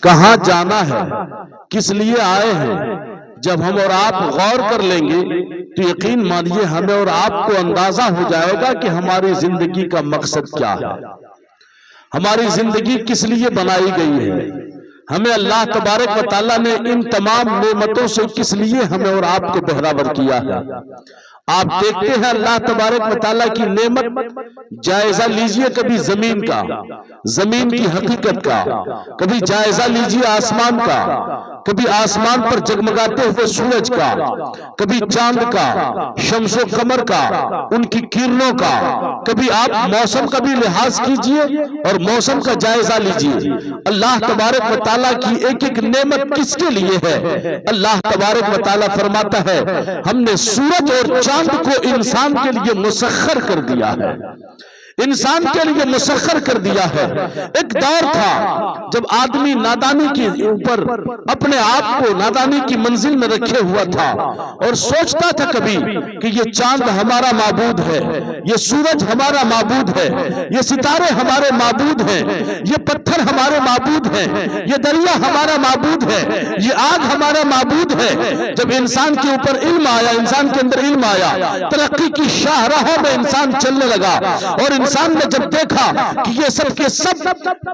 کہاں جانا ہے، کس لیے آئے ہیں، جب ہم اور آپ غور کر لیں گے تو یقین مانیے ہمیں اور آپ کو اندازہ ہو جائے گا کہ ہماری زندگی کا مقصد کیا ہے، ہماری زندگی کس لیے بنائی گئی ہے، ہمیں اللہ تبارک و تعالیٰ نے ان تمام نعمتوں سے کس لیے ہمیں اور آپ کو بہرابر کیا ہے۔ آپ دیکھتے ہیں اللہ تبارک و تعالیٰ کی نعمت، جائزہ لیجئے کبھی زمین کا، زمین کی حقیقت کا، کبھی جائزہ لیجئے آسمان کا، کبھی آسمان پر جگمگاتے ہوئے سورج کا، کبھی چاند کا، شمس و قمر کا، ان کی کرنوں کا، کبھی آپ موسم کا بھی لحاظ کیجئے اور موسم کا جائزہ لیجئے۔ اللہ تبارک و تعالیٰ کی ایک ایک نعمت کس کے لیے ہے؟ اللہ تبارک و تعالیٰ فرماتا ہے ہم نے سورج اور چاند کو انسان کے لیے مسخر کر دیا ہے، انسان کے لیے مسخر کر دیا ہے۔ ایک دور تھا جب آدمی نادانی کے اوپر اپنے آپ کو نادانی کی منزل میں رکھے ہوا تھا اور سوچتا تھا کبھی کہ یہ چاند ہمارا معبود ہے، یہ سورج ہمارا معبود ہے، یہ ستارے ہمارے معبود ہیں، یہ پتھر ہمارے معبود ہیں، یہ دریا ہمارا معبود ہے، یہ آگ ہمارا معبود ہے۔ جب انسان کے اوپر علم آیا، انسان کے اندر علم آیا، ترقی کی شاہراہوں میں انسان چلنے لگا اور انسان نے جب دیکھا کہ یہ سب کے سب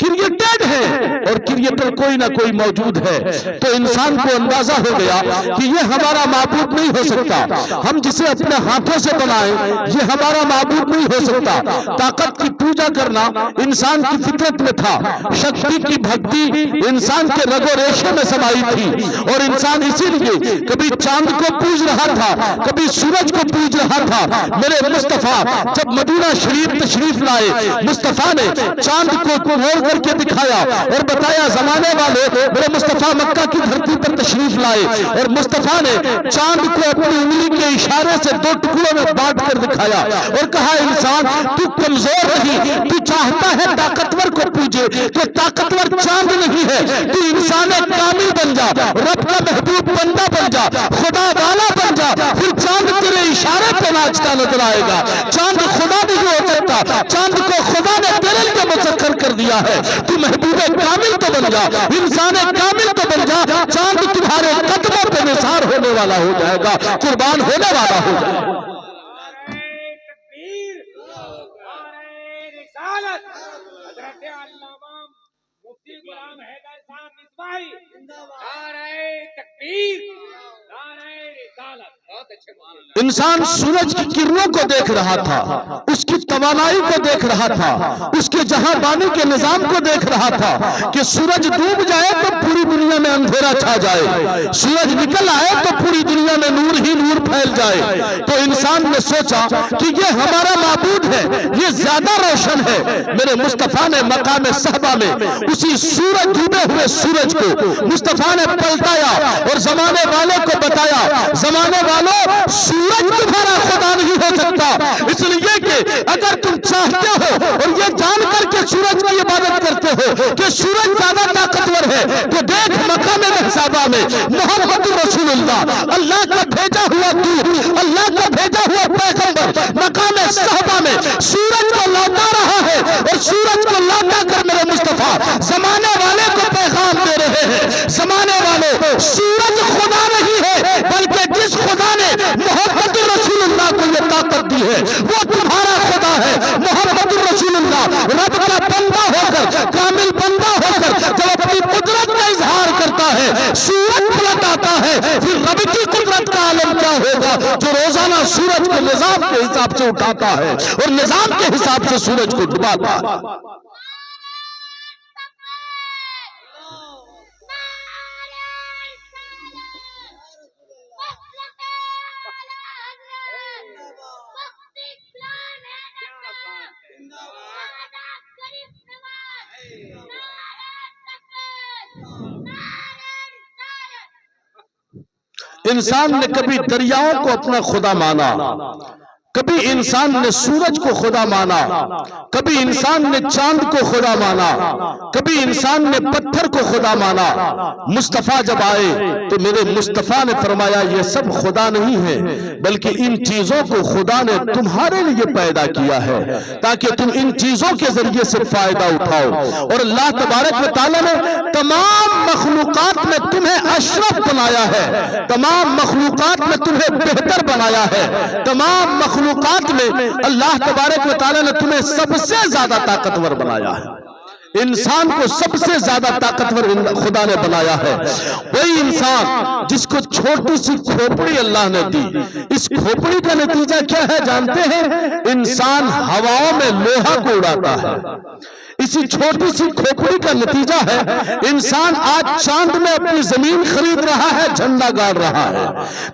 کریٹڈ ہیں اور کریٹر کوئی نہ کوئی موجود ہے تو انسان کو اندازہ ہو گیا کہ یہ ہمارا معبود نہیں ہو سکتا، ہم جسے اپنے ہاتھوں سے بنائیں یہ ہمارا معبود نہیں ہو سکتا۔ طاقت کی پوجا کرنا انسان کی فطرت میں تھا، شکتی کی بھکتی انسان کے رگ و ریشے میں سمائی تھی اور انسان اسی لیے کبھی چاند کو پوج رہا تھا، کبھی سورج کو پوج رہا تھا۔ میرے مصطفیٰ جب مدینہ شریف تشریف لائے، مصطفیٰ نے چاند کو موڑ کر کے دکھایا اور بتایا زمانے والے میرے مصطفیٰ مکہ کی دھرتی پر تشریف لائے اور مصطفیٰ نے چاند کو اپنی انگلی کے اشارے سے دو ٹکڑوں میں بانٹ کر دکھایا اور کہا انسان تو کمزور نہیں، تو چاہتا ہے طاقتور کو پوجے تو طاقتور چاند نہیں ہے، تو انسان کامل بن جا، رب کا محبوب بندہ بن جا، خدا والا بن جا، پھر چاند تیرے اشارے پہ ناچتا نظر آئے گا۔ چاند خدا نہیں ہو سکتا، چاند کو خدا نے تیرے لیے مسخر کر دیا ہے، تو محبوب کامل تو بن جا، انسان کامل تو بن جا، چاند تمہارے قدموں پہ نثار ہونے والا ہو جائے گا، قربان ہونے والا ہو جائے گا۔ انسان سورج کی کرنوں کو دیکھ رہا تھا، اس کی توانائی کو دیکھ رہا تھا، اس کے جہاں بانی کے نظام کو دیکھ رہا تھا کہ سورج ڈوب جائے تو پوری دنیا میں اندھیرا چھا جائے، سورج نکل آئے تو پوری دنیا میں نور ہی نور پھیل جائے۔ تو انسان نے سوچا کہ یہ ہمارا معبود ہے، یہ زیادہ روشن ہے۔ میرے مصطفیٰ نے مقام صحبہ میں اسی سورج ڈوبے ہوئے سورج کو مصطفیٰ نے پلٹایا اور زمانے والوں کو بتایا زمانے والوں سورج تمہارا خدا نہیں ہو سکتا، اس لیے کہ اگر تم چاہتے ہو اور یہ جان کر کے سورج کی عبادت کرتے ہو کہ سورج زیادہ طاقتور ہے تو دیکھ مقام محسابہ میں محمد رسول اللہ، اللہ کا بھیجا ہوا دور، اللہ کا بھیجا ہوا پیغمبر مقام صحبہ میں سورج کو لوٹا رہا ہے اور سورج کو لوٹا کر میرے مصطفیٰ زمانے والے کو پیغام دے رہے ہیں۔ زمانے والوں سورج خدا نہیں ہے بلکہ جس خدا نے محمد رسول اللہ کو یہ طاقت دی ہے وہ تمہارا خدا ہے۔ محمد رسول اللہ رب کا بندہ ہو کر، کامل بندہ ہو کر جب اپنی قدرت کا اظہار کرتا ہے سورج پلٹ آتا ہے، پھر رب کی قدرت کا عالم کیا ہوگا جو روزانہ سورج کو نظام کے حساب سے اٹھاتا ہے اور نظام کے حساب سے سورج کو ڈباتا ہے۔ انسان نے کبھی دریاؤں کو اپنا خدا مانا، کبھی انسان نے سورج کو خدا مانا، کبھی انسان نے چاند کو خدا مانا، کبھی انسان نے پتھر کو خدا مانا۔ مصطفیٰ جب آئے تو میرے مصطفیٰ نے فرمایا یہ سب خدا نہیں ہے بلکہ ان چیزوں کو خدا نے تمہارے لیے پیدا کیا ہے تاکہ تم ان چیزوں کے ذریعے سے فائدہ اٹھاؤ۔ اور اللہ تبارک و تعالیٰ نے تمام مخلوقات میں تمہیں اشرف بنایا ہے، تمام مخلوقات میں تمہیں بہتر بنایا ہے، تمام مخلوقات میں اللہ تبارک و تعالیٰ نے تمہیں سب سے زیادہ طاقتور بنایا ہے۔ انسان کو سب سے زیادہ طاقتور خدا نے بنایا ہے۔ وہی انسان جس کو چھوٹی سی کھوپڑی اللہ نے دی، اس کھوپڑی کا نتیجہ کیا ہے جانتے ہیں؟ انسان ہواؤں میں لوہا کو اڑاتا ہے۔ اسی چھوٹی سی کھوپڑی کا نتیجہ ہے انسان آج چاند میں اپنی زمین خرید رہا ہے، جھنڈا گاڑ رہا ہے۔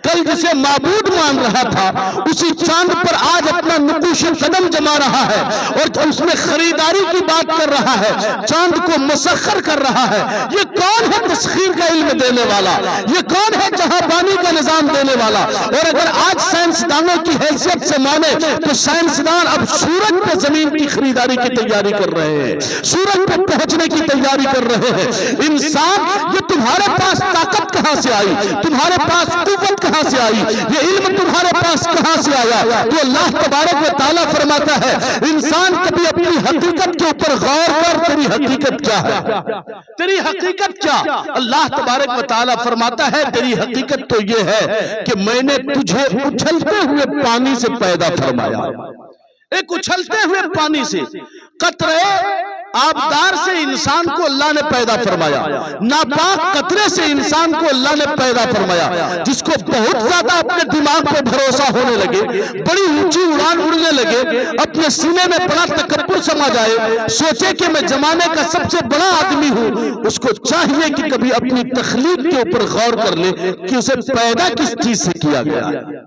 کل جسے معبود مان رہا تھا اسی چاند پر آج اپنا نقوش قدم جما رہا ہے اور اس میں خریداری کی بات کر رہا ہے، چاند کو مسخر کر رہا ہے۔ یہ کون ہے تسخیر کا علم دینے والا؟ یہ کون ہے جہاں بانی کا نظام دینے والا؟ اور اگر آج سائنسدانوں کی حیثیت سے مانے تو سائنسدان اب سورج پہ زمین کی خریداری کی تیاری کر رہے ہیں، سورج پہ پہنچنے کی تیاری کر رہے ہیں۔ انسان یہ تمہارے پاس طاقت کہاں سے آئی؟ تمہارے پاس قوت کہاں سے آئی؟ یہ علم تمہارے پاس کہاں سے آیا؟ تو اللہ تبارک و تعالیٰ فرماتا ہے انسان کبھی اپنی حقیقت کے اوپر غور کر، تیری حقیقت کیا ہے؟ تیری حقیقت کیا؟ اللہ تبارک و تعالیٰ فرماتا ہے تیری حقیقت تو یہ ہے کہ میں نے تجھے اچھلتے ہوئے پانی سے پیدا فرمایا۔ ایک اچھلتے ہوئے پانی سے، قطرے آبدار سے انسان کو اللہ نے پیدا فرمایا، ناپاک قطرے سے انسان کو اللہ نے پیدا فرمایا۔ جس کو بہت زیادہ اپنے دماغ پہ بھروسہ ہونے لگے، بڑی اونچی اڑان اڑنے لگے، اپنے سینے میں بڑا تکبر سما جائے، سوچے کہ میں زمانے کا سب سے بڑا آدمی ہوں، اس کو چاہیے کہ کبھی اپنی تخلیق کے اوپر غور کر لے کہ اسے پیدا کس چیز سے کیا گیا ہے،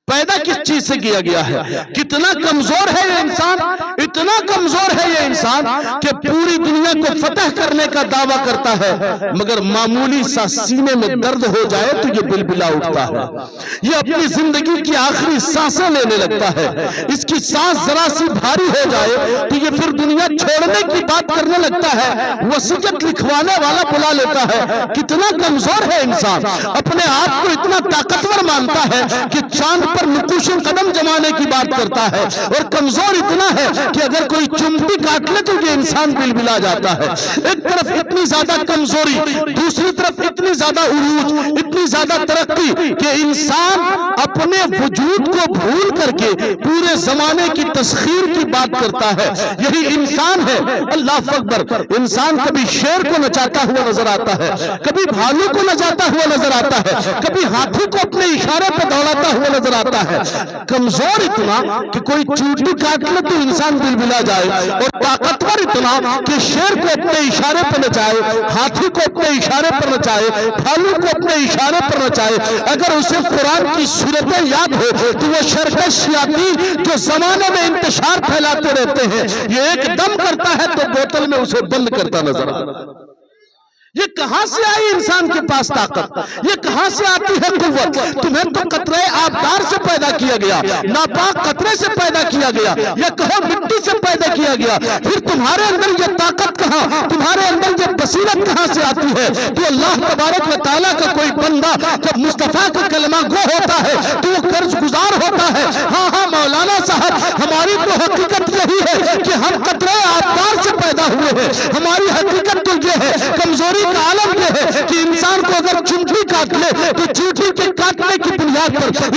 پیدا کس چیز سے کیا گیا ہے۔ کتنا کمزور ہے یہ انسان، اتنا کمزور ہے یہ انسان کہ پوری دنیا کو فتح کرنے کا دعویٰ کرتا ہے، مگر معمولی سا سینے میں درد ہو جائے تو یہ بلبلا اٹھتا ہے، یہ اپنی زندگی کی آخری سانسیں لینے لگتا ہے، اس کی سانس ذرا سی بھاری ہو جائے تو یہ پھر دنیا چھوڑنے کی بات کرنے لگتا ہے، وصیت لکھوانے والا بلا لیتا ہے۔ کتنا کمزور ہے انسان، اپنے آپ کو اتنا طاقتور مانتا ہے کہ چاند پر نقوش قدم جمانے کی بات کرتا ہے، اور کمزور اتنا ہے کہ اگر کوئی چمٹی کاٹ لے تو یہ انسان بلبلا جاتا ہے۔ ایک طرف اتنی زیادہ کمزوری، دوسری طرف اتنی زیادہ عروج، اتنی زیادہ ترقی کہ انسان اپنے وجود کو بھول کر کے پورے زمانے کی تسخیر کی بات کرتا ہے۔ یہی انسان ہے۔ اللہ اکبر۔ انسان کبھی شیر کو نچاتا ہوا نظر آتا ہے، کبھی بھالو کو نچاتا ہوا نظر آتا ہے، کبھی ہاتھی کو اپنے اشارے پہ دوڑاتا ہوا نظر آتا ہے۔ کمزور اتنا کہ کوئی چوٹی کاٹ لے تو انسان بلبلا جائے، اور طاقتور اتنا کہ شیر کو اپنے اشارے پر نچائے، ہاتھی کو اپنے اشارے پر نچائے، بھالو کو اپنے اشارے پر نچائے۔ اگر اسے قرآن کی صورتیں یاد ہو تو وہ شرکش شیاطین جو زمانے میں انتشار پھیلاتے رہتے ہیں، یہ ایک دم کرتا ہے تو بوتل میں اسے بند کرتا نظر آتا ہے۔ یہ کہاں سے آئی انسان کے پاس طاقت؟ یہ کہاں سے آتی ہے قوت؟ تمہیں تو قطرے آبدار سے پیدا کیا گیا، ناپاک قطرے سے پیدا کیا گیا، یا کہو مٹی سے پیدا کیا گیا، پھر تمہارے اندر یہ طاقت کہاں، تمہارے اندر یہ بصیرت کہاں سے آتی ہے؟ تو اللہ تبارک و تعالیٰ کا کوئی بندہ جب مصطفیٰ کا کلمہ گو ہوتا ہے تو وہ قرض گزار ہوتا ہے۔ ہاں مولانا صاحب، ہماری تو حقیقت یہی ہے کہ ہم قطرے آبدار سے پیدا ہوئے ہیں۔ ہماری حقیقت تو یہ ہے، کمزوری کا عالم یہ ہے کہ انسان کو اگر چمٹی کاٹ لے تو چمٹی کے کاٹنے کی بنیاد پر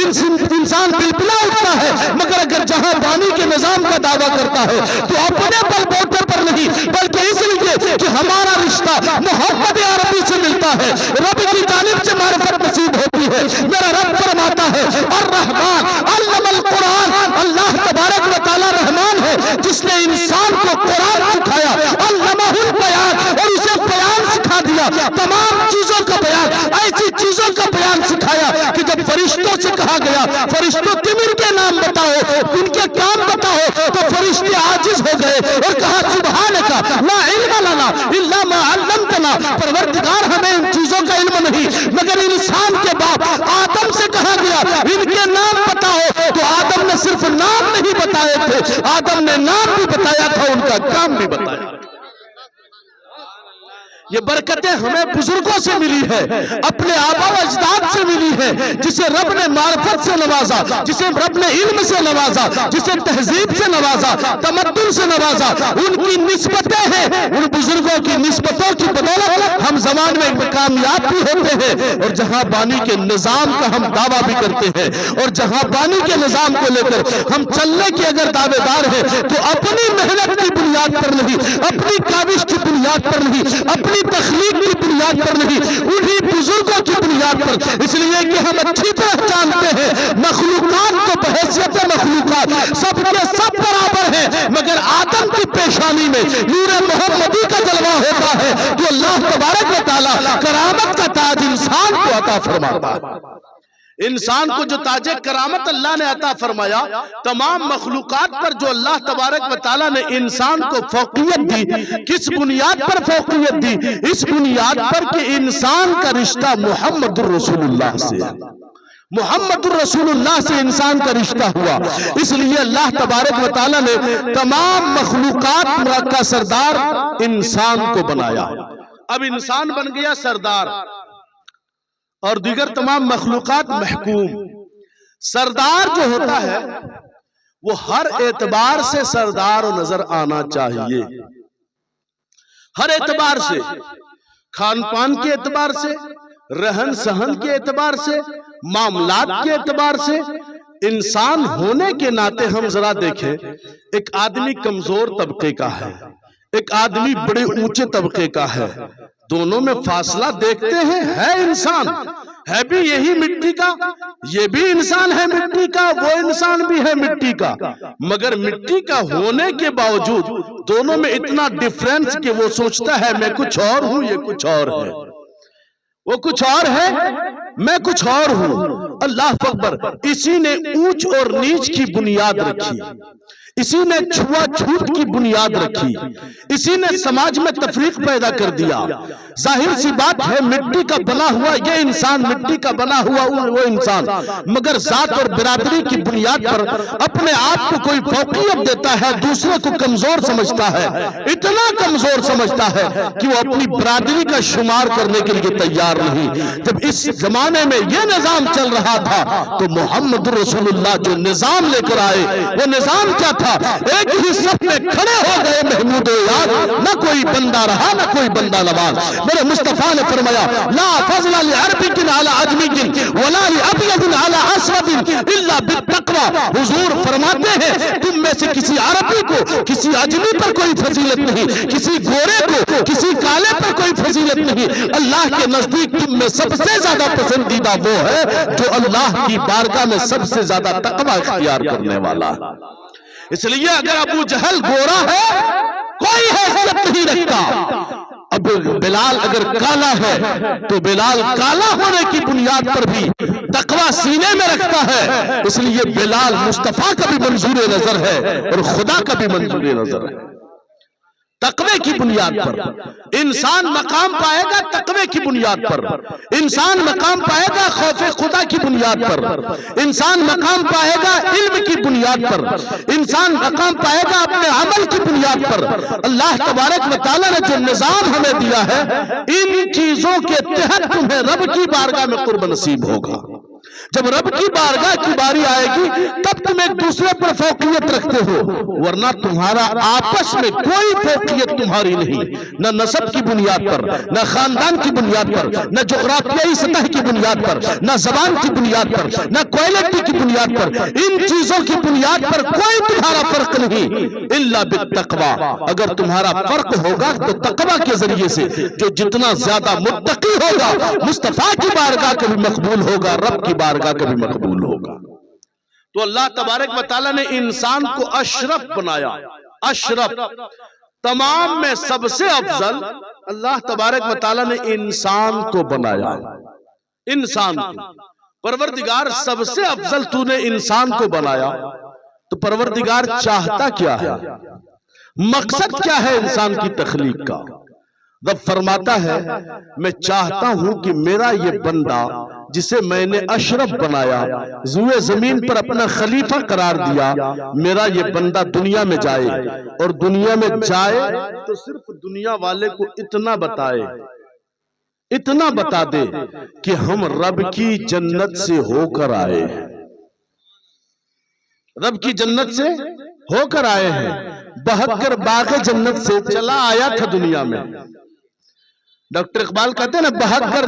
انسان بلبلا اٹھتا ہے، مگر اگر جہاں بانی کے نظام کا دعویٰ کرتا ہے تو اپنے بل بوتے پر نہیں بلکہ اس لیے کہ ہمارا رشتہ محمد عربی سے ملتا ہے، رب کی جانب سے معرفت نصیب ہوتی ہے۔ میرا رب فرماتا ہے الرحمن علم القرآن، اللہ تبارک و تعالی رحمان ہے جس نے انسان کو قرآن سکھایا، علمہ البیان، اور اسے بیان سکھا دیا، تمام چیزوں کا بیان، ایسی چیزوں کا بیان سکھایا کہ جب فرشتوں سے کہا گیا فرشتوں تم ان کے نام بتاؤ، ان کے کام بتاؤ، تو فرشتے عاجز ہو گئے اور کہا سبحانک لا علم لنا الا ما علمتنا، پروردگار ہمیں ان چیزوں کا علم نہیں، مگر انسان کے باپ آدم سے کہا گیا ان کے نام بتاؤ، تو آدم نے صرف نام نہیں بتائے تھے، آدم نے نام بھی بتایا تھا، ان کا کام بھی بتایا۔ یہ برکتیں ہمیں بزرگوں سے ملی ہے، اپنے آبا و اجداد سے ملی ہے، جسے رب نے معرفت سے نوازا، جسے رب نے علم سے نوازا، جسے تہذیب سے نوازا، تمدن سے نوازا، ان کی نسبتیں ہیں، ان بزرگوں کی نسبتوں کی بدولت ہم زمان میں کامیاب بھی ہوتے ہیں، اور جہاں بانی کے نظام کا ہم دعویٰ بھی کرتے ہیں، اور جہاں بانی کے نظام کو لے کر ہم چلنے کی اگر دعوے دار ہیں تو اپنی محنت کی بنیاد پر نہیں، اپنی کاوش کی بنیاد پر نہیں، اپنی تخلیق کی بنیاد پر نہیں، انہی بزرگوں کی بنیاد پر، اس لیے کہ ہم اچھی طرح جانتے ہیں مخلوقات تو بحیثیت مخلوقات سب کے سب برابر ہیں، مگر آدم کی پیشانی میں نور محمدی کا جلوہ ہوتا ہے جو اللہ تبارک و تعالی کرامت کا تاج انسان کو عطا فرماتا ہے۔ انسان کو جو تاج کرامت اللہ نے عطا فرمایا، تمام مخلوقات پر جو اللہ تبارک و تعالیٰ نے انسان کو فوقیت دی، کس بنیاد پر فوقیت دی؟ اس بنیاد پر کہ انسان کا رشتہ محمد الرسول اللہ سے ہے، محمد الرسول اللہ سے انسان کا رشتہ ہوا، اس لیے اللہ تبارک و تعالیٰ نے تمام مخلوقات کا سردار انسان کو بنایا۔ اب انسان بن گیا سردار اور دیگر تمام مخلوقات محکوم۔ سردار جو ہوتا ہے وہ ہر اعتبار سے سردار نظر آنا چاہیے، ہر اعتبار سے، کھان پان کے اعتبار سے، رہن سہن کے اعتبار سے، معاملات کے اعتبار سے۔ انسان ہونے کے ناطے ہم ذرا دیکھیں، ایک آدمی کمزور طبقے کا ہے، ایک آدمی بڑے اونچے طبقے کا ہے، دونوں میں فاصلہ دیکھتے ہیں، ہے انسان، ہے بھی یہی مٹی کا، یہ بھی انسان ہے مٹی کا، وہ انسان بھی ہے مٹی کا، مگر مٹی کا ہونے کے باوجود دونوں میں اتنا ڈیفرنس کہ وہ سوچتا ہے میں کچھ اور ہوں، یہ کچھ اور ہے، وہ کچھ اور ہے، میں کچھ اور ہوں۔ اللہ اکبر۔ اسی نے اونچ اور نیچ کی بنیاد رکھی، اسی نے چھوا چھوت کی بنیاد رکھی، اسی نے سماج میں تفریق پیدا کر دیا۔ ظاہر سی بات ہے مٹی کا بنا ہوا یہ انسان، مٹی کا بنا ہوا وہ انسان، مگر ذات اور برادری کی بنیاد پر اپنے آپ کو کوئی فوقیت دیتا ہے، دوسرے کو کمزور سمجھتا ہے، اتنا کمزور سمجھتا ہے کہ وہ اپنی برادری کا شمار کرنے کے لیے تیار نہیں۔ جب اس زمانے میں یہ نظام چل رہا تھا تو محمد رسول اللہ جو نظام لے کر آئے وہ نظام کیا تھا؟ ایک ہی صف میں کھڑے ہو گئے محمود و یاد، نہ کوئی بندہ رہا نہ کوئی بندہ نواز۔ میرے مصطفیٰ نے فرمایا لا فضل لعربی علی عجمی ولا لابیض علی اسود الا بالتقوی۔ حضور فرماتے ہیں تم میں سے کسی عربی کو کسی عجمی پر کوئی فضیلت نہیں، کسی گورے کو کسی کالے پر کوئی فضیلت نہیں، اللہ کے نزدیک تم میں سب سے زیادہ پسندیدہ وہ ہے جو اللہ کی بارگاہ میں سب سے زیادہ تقوی اختیار کرنے والا ہے۔ اس لیے اگر ابو جہل گورا ہے کوئی حیثیت نہیں رکھتا، اب بلال اگر کالا ہے تو بلال کالا ہونے کی بنیاد پر بھی تقوی سینے میں رکھتا ہے، اس لیے بلال مصطفیٰ کا بھی منظور نظر ہے اور خدا کا بھی منظور نظر ہے۔ تقوی کی بنیاد پر انسان مقام پائے گا، تقوی کی بنیاد پر انسان مقام پائے گا، خوف خدا کی بنیاد پر انسان مقام پائے گا، علم کی بنیاد پر انسان مقام پائے گا، اپنے عمل کی بنیاد پر۔ اللہ تبارک و تعالیٰ نے جو نظام ہمیں دیا ہے، ان چیزوں کے تحت تمہیں رب کی بارگاہ میں قرب نصیب ہوگا۔ جب رب کی بارگاہ کی باری آئے گی تب تم ایک دوسرے پر فوقیت رکھتے ہو، ورنہ تمہارا آپس میں کوئی فوقیت تمہاری نہیں، نہ نسب کی بنیاد پر، نہ خاندان کی بنیاد پر، نہ جغرافیائی سطح کی بنیاد پر، نہ زبان کی بنیاد پر، نہ کوالٹی کی بنیاد پر، ان چیزوں کی بنیاد پر کوئی تمہارا فرق نہیں الا بالتقوی۔ اگر تمہارا فرق ہوگا تو تقوی کے ذریعے سے جو جتنا زیادہ متقی ہوگا مصطفیٰ کی بارگاہ کا بھی مقبول ہوگا، رب کی بارگاہ کا بھی مقبول ہوگا۔ تو اللہ تبارک و تعالیٰ نے انسان کو اشرف بنایا، اشرف، تمام میں سب سے افضل اللہ تبارک و تعالیٰ نے انسان کو بنایا، انسان کو۔ پروردگار سب سے افضل تو نے انسان کو بنایا تو پروردگار چاہتا کیا ہے؟ مقصد کیا ہے انسان کی تخلیق کا؟ رب فرماتا ہے میں چاہتا ہوں کہ میرا یہ بندہ جسے میں نے اشرف بنایا، زوئے زمین پر اپنا خلیفہ قرار دیا، میرا یہ بندہ دنیا میں جائے اور دنیا میں جائے تو صرف دنیا والے کو اتنا بتائے، اتنا بتا دے کہ ہم رب کی جنت سے ہو کر آئے ہیں، رب کی جنت سے ہو کر آئے ہیں، بہت کر باغ جنت سے چلا آیا تھا دنیا میں۔ ڈاکٹر اقبال کہتے ہیں نا، بہت کر